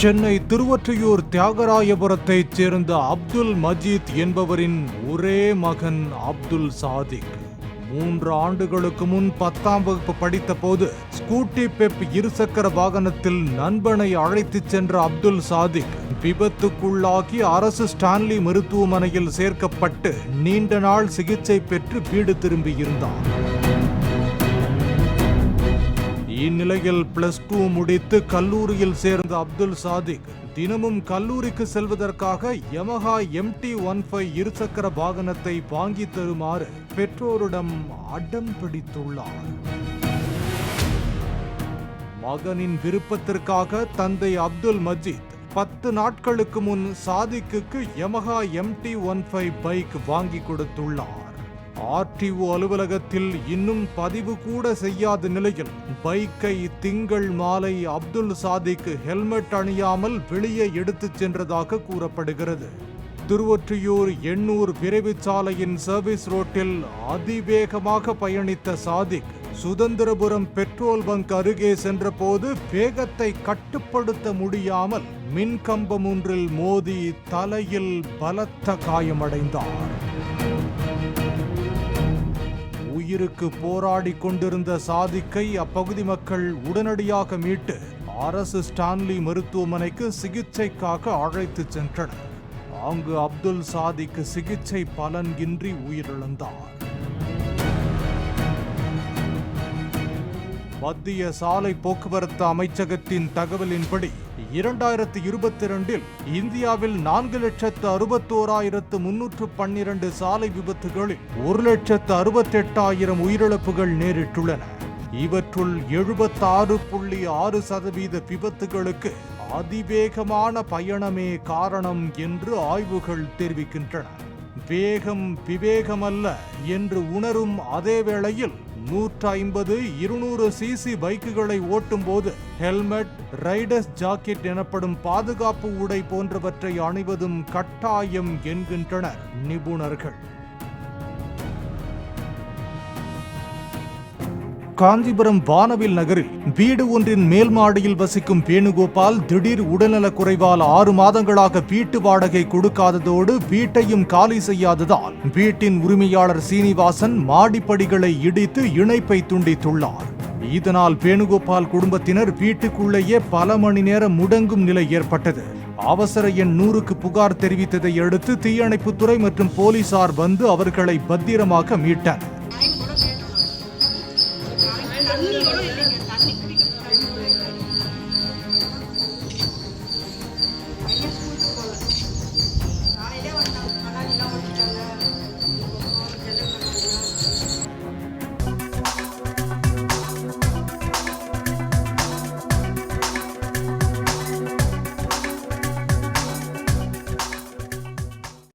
சென்னை திருவொற்றியூர் தியாகராயபுரத்தைச் சேர்ந்த அப்துல் மஜீத் என்பவரின் ஒரே மகன் அப்துல் சாதிக் 3 ஆண்டுகளுக்கு முன் 10ஆம் வகுப்பு படித்த போது ஸ்கூட்டி பெப் இருசக்கர வாகனத்தில் நண்பனை அழைத்துச் சென்ற அப்துல் சாதிக் விபத்துக்குள்ளாகி அரசு ஸ்டான்லி மருத்துவமனையில் சேர்க்கப்பட்டு நீண்ட நாள் சிகிச்சை பெற்று வீடு திரும்பியிருந்தார். இந்நிலையில் +2 முடித்து கல்லூரியில் சேர்ந்த அப்துல் சாதிக் தினமும் கல்லூரிக்கு செல்வதற்காக யமஹா MT-15 இருசக்கர வாகனத்தை வாங்கி தருமாறு பெற்றோரிடம் அடம் பிடித்துள்ளார். மகனின் விருப்பத்திற்காக தந்தை அப்துல் மஜீத் 10 நாட்களுக்கு முன் சாதிக்குக்கு யமஹா MT-15 பைக் வாங்கி கொடுத்துள்ளார். RTO அலுவலகத்தில் இன்னும் பதிவு கூட செய்யாத நிலையில் பைக்கை திங்கள் மாலை அப்துல் சாதிக் ஹெல்மெட் அணியாமல் வெளியே எடுத்துச் சென்றதாக கூறப்படுகிறது. திருவொற்றியூர் எண்ணூர் விரைவு சாலையின் சர்வீஸ் ரோட்டில் அதிவேகமாக பயணித்த சாதிக் சுதந்திரபுரம் பெட்ரோல் பங்க் அருகே சென்றபோது வேகத்தை கட்டுப்படுத்த முடியாமல் மின்கம்பம் ஒன்றில் மோதி தலையில் பலத்த காயமடைந்தார். உயிருக்கு போராடி கொண்டிருந்த சாதிக்கை அப்பகுதி மக்கள் உடனடியாக மீட்டு அரசு ஸ்டான்லி மருத்துவமனைக்கு சிகிச்சைக்காக அழைத்துச் சென்றனர். அங்கு அப்துல் சாதிக் சிகிச்சை பலனின்றி உயிரிழந்தார். மத்திய சாலை போக்குவரத்து அமைச்சகத்தின் தகவலின்படி 2022இல் இந்தியாவில் 4,61,312 சாலை விபத்துகளில் 1,68,000 உயிரிழப்புகள் நேரிட்டுள்ளன. இவற்றுள் 76.6% விபத்துகளுக்கு அதிவேகமான பயணமே காரணம் என்று ஆய்வுகள் தெரிவிக்கின்றன. வேகம் விவேகமல்ல என்று உணரும் அதே வேளையில் 150-200 சிசி பைக்குகளை ஓட்டும் போது ஹெல்மெட், ரைடர்ஸ் ஜாக்கெட் எனப்படும் பாதுகாப்பு உடை போன்றவற்றை அணிவதும் கட்டாயம் என்கின்றனர் நிபுணர்கள். காஞ்சிபுரம் வானவில் நகரில் வீடு ஒன்றின் மேல் மாடியில் வசிக்கும் வேணுகோபால் திடீர் உடல்நலக் குறைவால் 6 மாதங்களாக வீட்டு வாடகை கொடுக்காததோடு வீட்டையும் காலி செய்யாததால் வீட்டின் உரிமையாளர் சீனிவாசன் மாடிப்படிகளை இடித்து இணைப்பை துண்டித்துள்ளார். இதனால் வேணுகோபால் குடும்பத்தினர் வீட்டுக்குள்ளேயே பல மணி நேரம் முடங்கும் நிலை ஏற்பட்டது. அவசர எண் 100க்கு புகார் தெரிவித்ததை அடுத்து தீயணைப்புத்துறை மற்றும் போலீசார் வந்து அவர்களை பத்திரமாக மீட்டனர்.